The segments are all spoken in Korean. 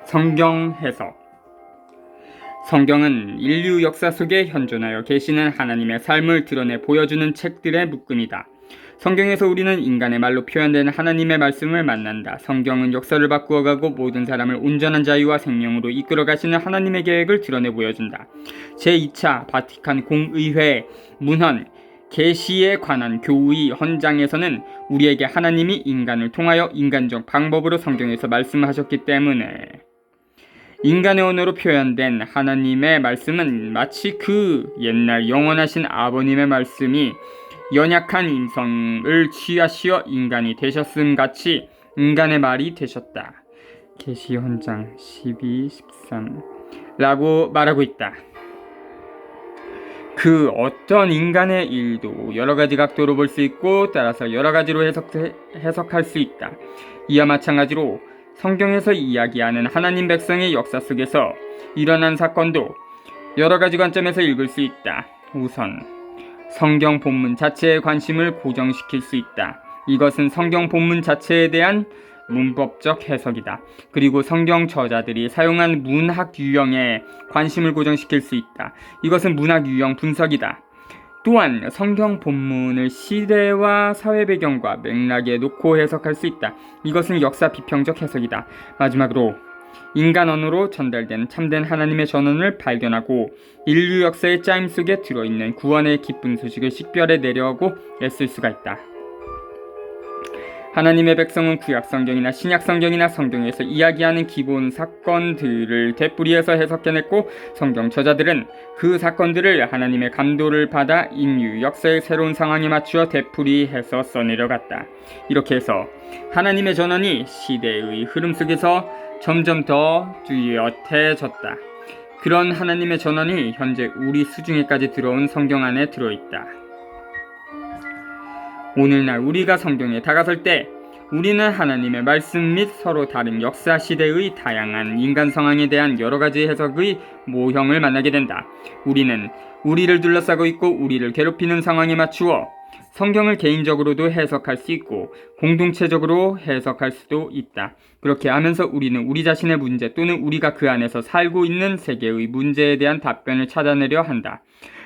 성경 해석. 성경은 인류 역사 속에 현존하여 계시는 하나님의 삶을 드러내 보여주는 책들의 묶음이다. 성경에서 우리는 인간의 말로 표현된 하나님의 말씀을 만난다. 성경은 역사를 바꾸어가고 모든 사람을 온전한 자유와 생명으로 이끌어가시는 하나님의 계획을 드러내 보여준다. 제2차 바티칸 공의회 문헌 계시에 관한 교의 헌장에서는 우리에게 하나님이 인간을 통하여 인간적 방법으로 성경에서 말씀하셨기 때문에 인간의 언어로 표현된 하나님의 말씀은 마치 그 옛날 영원하신 아버님의 말씀이 연약한 인성을 취하시어 인간이 되셨음 같이 인간의 말이 되셨다. 계시 헌장 12, 13 라고 말하고 있다. 그 어떤 인간의 일도 여러 가지 각도로 볼 수 있고 따라서 여러 가지로 해석할 수 있다. 이와 마찬가지로 성경에서 이야기하는 하나님 백성의 역사 속에서 일어난 사건도 여러 가지 관점에서 읽을 수 있다. 우선 성경 본문 자체에 관심을 고정시킬 수 있다. 이것은 성경 본문 자체에 대한 문법적 해석이다. 그리고 성경 저자들이 사용한 문학 유형에 관심을 고정시킬 수 있다. 이것은 문학 유형 분석이다. 또한 성경 본문을 시대와 사회 배경과 맥락에 놓고 해석할 수 있다. 이것은 역사 비평적 해석이다. 마지막으로 인간 언어로 전달된 참된 하나님의 전언을 발견하고 인류 역사의 짜임 속에 들어있는 구원의 기쁜 소식을 식별해 내려오고 애쓸 수가 있다. 하나님의 백성은 구약성경이나 신약성경이나 성경에서 이야기하는 기본 사건들을 되뿌리에서 해석해냈고 성경 저자들은 그 사건들을 하나님의 감도를 받아 인류 역사의 새로운 상황에 맞추어 되풀이해서 써내려갔다. 이렇게 해서 하나님의 전언이 시대의 흐름 속에서 점점 더 뚜렷해졌다. 그런 하나님의 전언이 현재 우리 수중에까지 들어온 성경 안에 들어있다. 오늘날 우리가 성경에 다가설 때 우리는 하나님의 말씀 및 서로 다른 역사 시대의 다양한 인간 상황에 대한 여러 가지 해석의 모형을 만나게 된다. 우리는 우리를 둘러싸고 있고 우리를 괴롭히는 상황에 맞추어 성경을 개인적으로도 해석할 수 있고 공동체적으로 해석할 수도 있다. 그렇게 하면서 우리는 우리 자신의 문제 또는 우리가 그 안에서 살고 있는 세계의 문제에 대한 답변을 찾아내려 한다.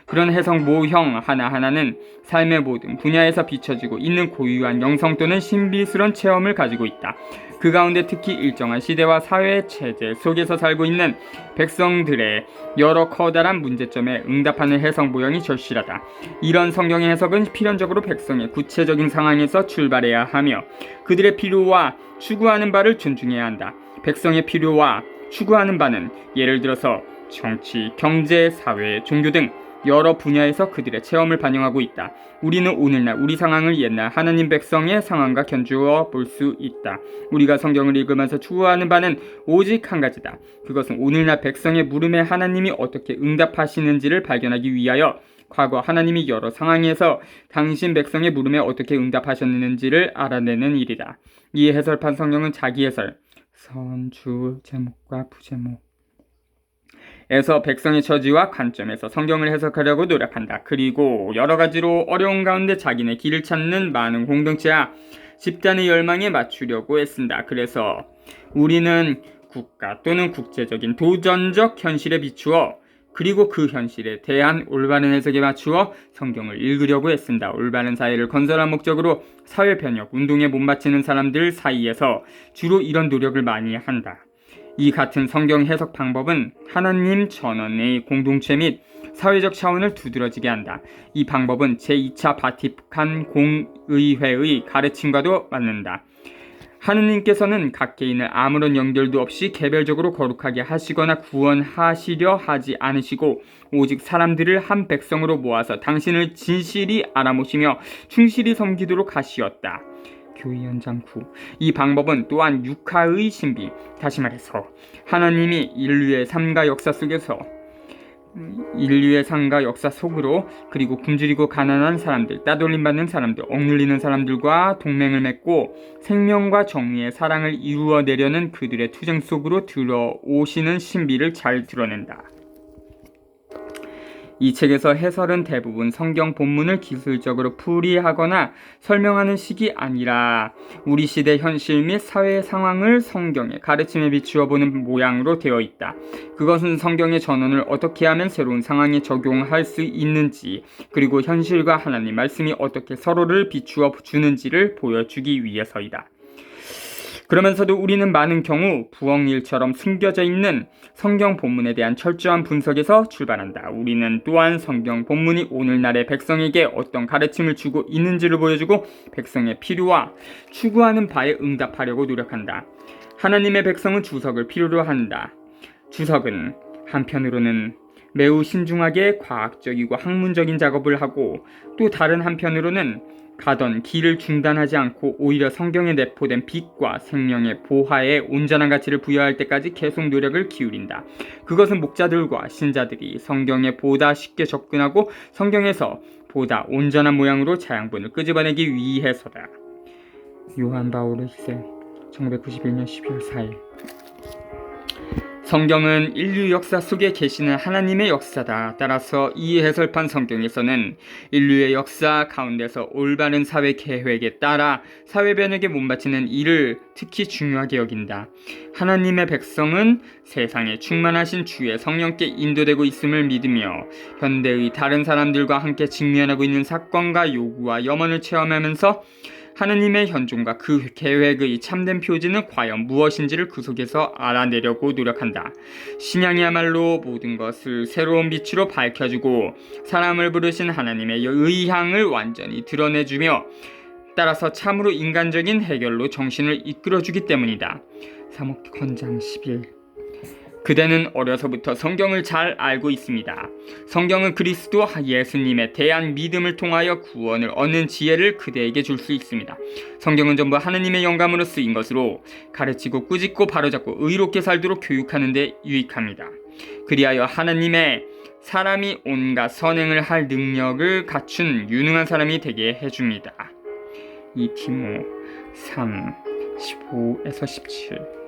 그런 해석 모형 하나하나는 삶의 모든 분야에서 비춰지고 있는 고유한 영성 또는 신비스러운 체험을 가지고 있다. 그 가운데 특히 일정한 시대와 사회 체제 속에서 살고 있는 백성들의 여러 커다란 문제점에 응답하는 해석 모형이 절실하다. 이런 성경의 해석은 필연적으로 백성의 구체적인 상황에서 출발해야 하며 그들의 필요와 추구하는 바를 존중해야 한다. 백성의 필요와 추구하는 바는 예를 들어서 정치, 경제, 사회, 종교 등 여러 분야에서 그들의 체험을 반영하고 있다. 우리는 오늘날 우리 상황을 옛날 하나님 백성의 상황과 견주어 볼 수 있다. 우리가 성경을 읽으면서 추구하는 바는 오직 한 가지다. 그것은 오늘날 백성의 물음에 하나님이 어떻게 응답하시는지를 발견하기 위하여 과거 하나님이 여러 상황에서 당신 백성의 물음에 어떻게 응답하셨는지를 알아내는 일이다. 이 해설판 성경은 자기 해설, 선주, 제목과 부제목 에서 백성의 처지와 관점에서 성경을 해석하려고 노력한다. 그리고 여러 가지로 어려운 가운데 자기네 길을 찾는 많은 공동체와 집단의 열망에 맞추려고 애쓴다. 그래서 우리는 국가 또는 국제적인 도전적 현실에 비추어 그리고 그 현실에 대한 올바른 해석에 맞추어 성경을 읽으려고 애쓴다. 올바른 사회를 건설할 목적으로 사회 변혁 운동에 못 바치는 사람들 사이에서 주로 이런 노력을 많이 한다. 이 같은 성경 해석 방법은 하나님 전언의 공동체 및 사회적 차원을 두드러지게 한다. 이 방법은 제2차 바티칸 공의회의 가르침과도 맞는다. 하느님께서는 각 개인을 아무런 연결도 없이 개별적으로 거룩하게 하시거나 구원하시려 하지 않으시고 오직 사람들을 한 백성으로 모아서 당신을 진실이 알아보시며 충실히 섬기도록 하시었다. 교회 현장 9. 이 방법은 또한 육하의 신비, 다시 말해서 하나님이 인류의 삶과 역사 속으로 그리고 굶주리고 가난한 사람들, 따돌림받는 사람들, 억눌리는 사람들과 동맹을 맺고 생명과 정의의 사랑을 이루어내려는 그들의 투쟁 속으로 들어오시는 신비를 잘 드러낸다. 이 책에서 해설은 대부분 성경 본문을 기술적으로 풀이하거나 설명하는 식이 아니라 우리 시대 현실 및 사회 상황을 성경의 가르침에 비추어 보는 모양으로 되어 있다. 그것은 성경의 전언을 어떻게 하면 새로운 상황에 적용할 수 있는지, 그리고 현실과 하나님 말씀이 어떻게 서로를 비추어 주는지를 보여주기 위해서이다. 그러면서도 우리는 많은 경우 부엉일처럼 숨겨져 있는 성경 본문에 대한 철저한 분석에서 출발한다. 우리는 또한 성경 본문이 오늘날의 백성에게 어떤 가르침을 주고 있는지를 보여주고 백성의 필요와 추구하는 바에 응답하려고 노력한다. 하나님의 백성은 주석을 필요로 한다. 주석은 한편으로는 매우 신중하게 과학적이고 학문적인 작업을 하고, 또 다른 한편으로는 가던 길을 중단하지 않고 오히려 성경에 내포된 빛과 생명의 보화에 온전한 가치를 부여할 때까지 계속 노력을 기울인다. 그것은 목자들과 신자들이 성경에 보다 쉽게 접근하고 성경에서 보다 온전한 모양으로 자양분을 끄집어내기 위해서다. 요한 바오르 희생, 1991년 12월 4일. 성경은 인류 역사 속에 계시는 하나님의 역사다. 따라서 이 해설판 성경에서는 인류의 역사 가운데서 올바른 사회 계획에 따라 사회 변혁에 못바치는 일을 특히 중요하게 여긴다. 하나님의 백성은 세상에 충만하신 주의 성령께 인도되고 있음을 믿으며 현대의 다른 사람들과 함께 직면하고 있는 사건과 요구와 염원을 체험하면서 하느님의 현존과 그 계획의 참된 표지는 과연 무엇인지를 그 속에서 알아내려고 노력한다. 신앙이야말로 모든 것을 새로운 빛으로 밝혀주고 사람을 부르신 하나님의 의향을 완전히 드러내주며 따라서 참으로 인간적인 해결로 정신을 이끌어주기 때문이다. 사목건장 11. 그대는 어려서부터 성경을 잘 알고 있습니다. 성경은 그리스도 예수님에 대한 믿음을 통하여 구원을 얻는 지혜를 그대에게 줄 수 있습니다. 성경은 전부 하느님의 영감으로 쓰인 것으로 가르치고 꾸짖고 바로잡고 의롭게 살도록 교육하는 데 유익합니다. 그리하여 하느님의 사람이 온갖 선행을 할 능력을 갖춘 유능한 사람이 되게 해줍니다. 2 티모 3, 15에서 17.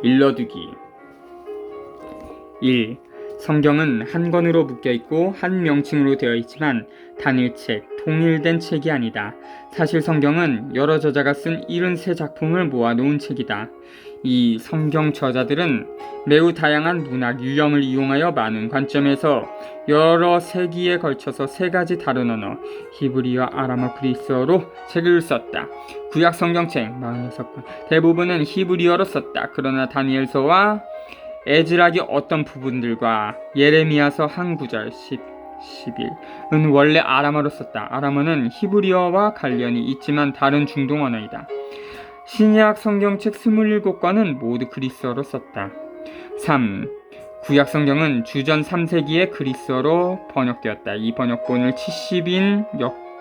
일러두기. 1. 성경은 한 권으로 묶여있고 한 명칭으로 되어 있지만 단일책, 통일된 책이 아니다. 사실 성경은 여러 저자가 쓴 73작품을 모아놓은 책이다. 이 성경 저자들은 매우 다양한 문학 유형을 이용하여 많은 관점에서 여러 세기에 걸쳐서 3가지 다른 언어, 히브리어, 아람어, 그리스어로 책을 썼다. 구약 성경책 46권, 대부분은 히브리어로 썼다. 그러나 다니엘서와 에즈락의 어떤 부분들과 예레미야서 한 구절 11은 원래 아람어로 썼다. 아람어는 히브리어와 관련이 있지만 다른 중동 언어이다. 신약 성경책 27권은 모두 그리스어로 썼다. 3. 구약 성경은 주전 3세기에 그리스어로 번역되었다. 이 번역본을 70인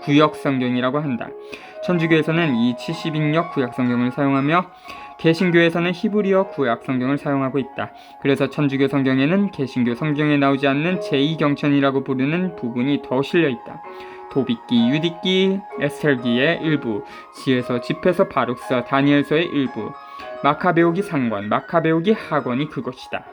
구역 성경이라고 한다. 천주교에서는 이 70인역 구약 성경을 사용하며 개신교에서는 히브리어 구약 성경을 사용하고 있다. 그래서 천주교 성경에는 개신교 성경에 나오지 않는 제2경천이라고 부르는 부분이 더 실려있다. 도빗기, 유디기, 에스겔기의 일부, 지혜서, 집회서, 바룩서, 다니엘서의 일부, 마카베오기 상권, 마카베오기 학원이 그것이다.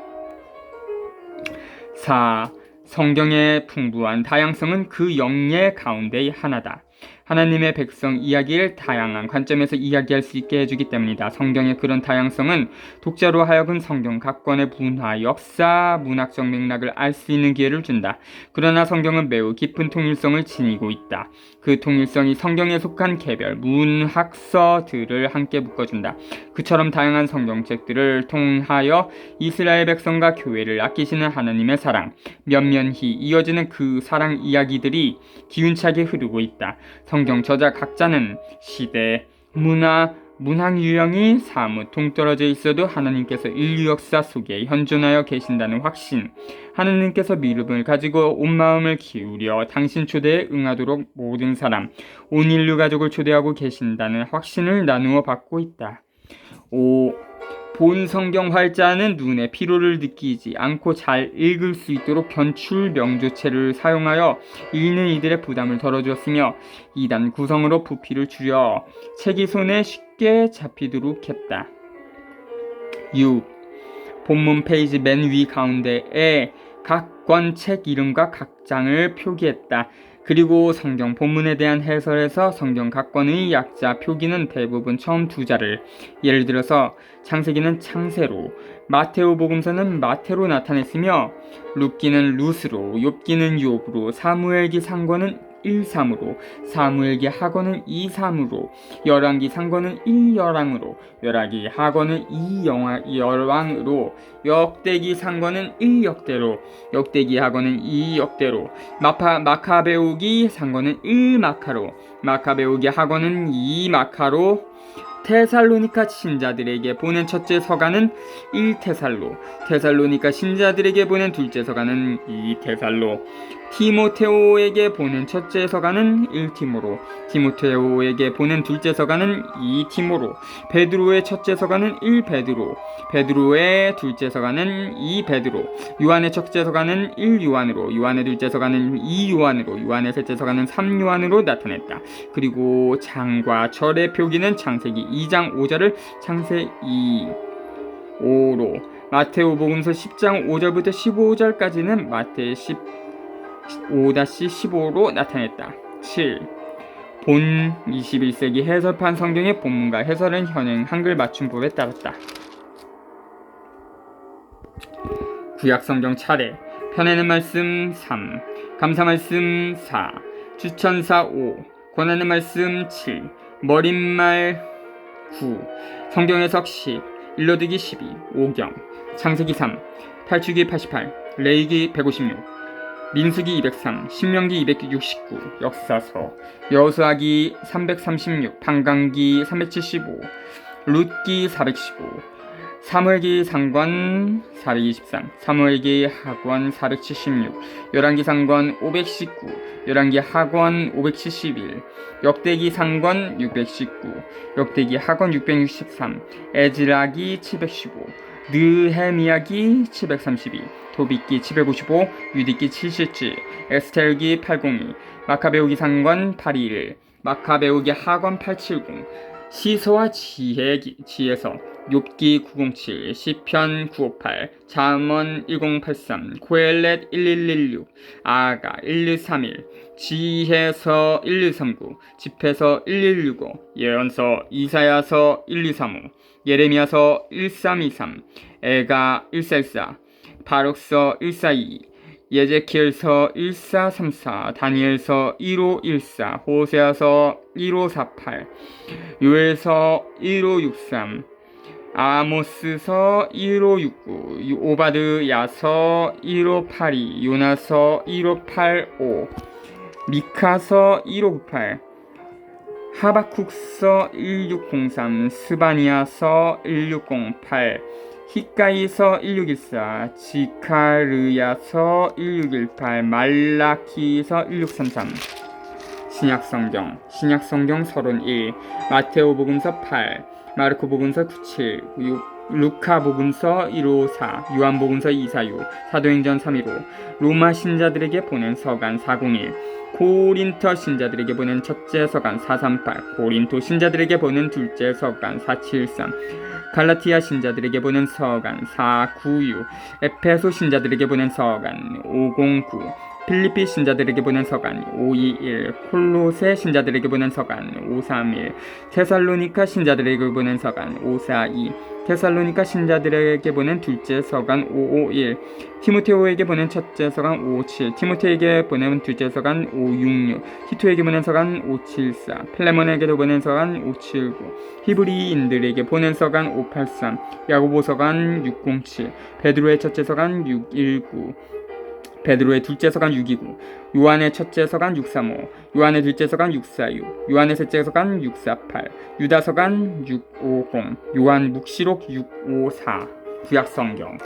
4. 성경의 풍부한 다양성은 그 영예 가운데의 하나다. 하나님의 백성 이야기를 다양한 관점에서 이야기할 수 있게 해주기 때문이다. 성경의 그런 다양성은 독자로 하여금 성경 각 권의 문화, 역사, 문학적 맥락을 알 수 있는 기회를 준다. 그러나 성경은 매우 깊은 통일성을 지니고 있다. 그 통일성이 성경에 속한 개별 문학서들을 함께 묶어준다. 그처럼 다양한 성경책들을 통하여 이스라엘 백성과 교회를 아끼시는 하나님의 사랑, 면면히 이어지는 그 사랑 이야기들이 기운차게 흐르고 있다. 성경 저자 각자는 시대, 문화, 문학 유형이 사뭇 동떨어져 있어도 하나님께서 인류 역사 속에 현존하여 계신다는 확신, 하나님께서 믿음을 가지고 온 마음을 기울여 당신 초대에 응하도록 모든 사람, 온 인류 가족을 초대하고 계신다는 확신을 나누어 받고 있다. 5. 본 성경 활자는 눈의 피로를 느끼지 않고 잘 읽을 수 있도록 견출 명조체를 사용하여 읽는 이들의 부담을 덜어주었으며 2단 구성으로 부피를 줄여 책이 손에 쉽게 잡히도록 했다. 6. 본문 페이지 맨 위 가운데에 각 권 책 이름과 각 장을 표기했다. 그리고 성경 본문에 대한 해설에서 성경 각 권의 약자 표기는 대부분 처음 두 자를, 예를 들어서 창세기는 창세로, 마테오 복음서는 마테로 나타냈으며 룻기는 룻으로, 욥기는 욥으로, 사무엘기 상권은 1:3으로, 사무엘기 하권은 2:3으로, 열왕기 상권은 1열왕으로, 열왕기 하권은 2열왕으로, 역대기 상권은 1역대로, 역대기 하권은 2역대로, 마카베오기 상권은 1마카로, 마카베오기 하권은 2마카로, 테살로니가 신자들에게 보낸 첫째 서가는 1테살로, 테살로니가 신자들에게 보낸 둘째 서가는 2테살로, 티모테오에게 보낸 첫째 서가는 1티모로, 티모테오에게 보낸 둘째 서가는 2티모로, 베드로의 첫째 서가는 1베드로, 베드로의 둘째 서가는 2베드로, 요한의 첫째 서가는 1요한으로, 요한의 둘째 서가는 2요한으로, 요한의 셋째 서가는 3요한으로 나타냈다. 그리고 장과 절의 표기는 창세기 2장 5절을 창세기 5로, 마테오 복음서 10장 5절부터 15절까지는 마태 5-15로 나타냈다. 7. 본 21세기 해설판 성경의 본문과 해설은 현행 한글 맞춤법에 따랐다. 구약 성경 차례, 펴내는 말씀 3, 감사 말씀 4, 추천사 5, 권하는 말씀 7, 머릿말 9, 성경 해석 10, 일러두기 12, 오경, 창세기 3, 탈출기 88, 레위기 156, 민수기 203, 신명기 269, 역사서, 여호수아기 336, 방강기 375, 룻기 415, 사무엘기 상권 423, 사무엘기 하권 476, 열왕기 상권 519, 열왕기 하권 571, 역대기 상권 619, 역대기 하권 663, 에즈라기 715, 느헤미야기 732, 도빗기 755, 유디기 77, 에스텔기 802, 마카베오기 상권 821, 마카베오기 하권 870, 시서와 지혜서, 욥기 907, 시편 958, 잠언 1083, 고헬렛 1116, 아가 1131, 지혜서 1139, 집회서 1165, 예언서 이사야서 1235, 예레미야서 1323, 에가 1414, 바룩서 1422, 예제키엘서 1434, 다니엘서 1514, 호세아서 1548, 요엘서 1563, 아모스서 1569, 오바드야서 1582, 요나서 1585, 미카서 1598, 하박국서 1603, 스바니아서 1608, 히가이서 1614, 지카르야서 1618, 말라키서 1633. 신약성경 서론 1, 마테오복음서 8, 마르코복음서 97, 루카복음서 154, 요한복음서 246, 사도행전 315, 로마 신자들에게 보낸 서간 401, 고린토 신자들에게 보낸 첫째 서간 438, 고린토 신자들에게 보낸 둘째 서간 473, 갈라티아 신자들에게 보낸 서간 496, 에페소 신자들에게 보낸 서간 509, 필리피 신자들에게 보낸 서간 521, 콜로세 신자들에게 보낸 서간 531, 테살로니카 신자들에게 보낸 서간 542, 테살로니카 신자들에게 보낸 둘째 서간 551, 티모테오에게 보낸 첫째 서간 557, 티모테에게 보낸 둘째 서간 566, 티토에게 보낸 서간 574, 필레몬에게도 보낸 서간 579, 히브리인들에게 보낸 서간 583, 야고보 서간 607, 베드로의 첫째 서간 619, 베드로의 둘째 서간 629, 요한의 첫째 서간 635, 요한의 둘째 서간 646, 요한의 셋째 서간 648, 유다 서간 650, 요한 묵시록 654. 구약 성경.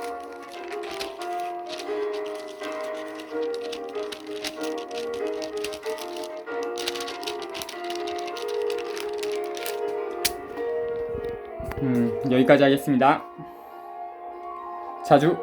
여기까지 하겠습니다. 자주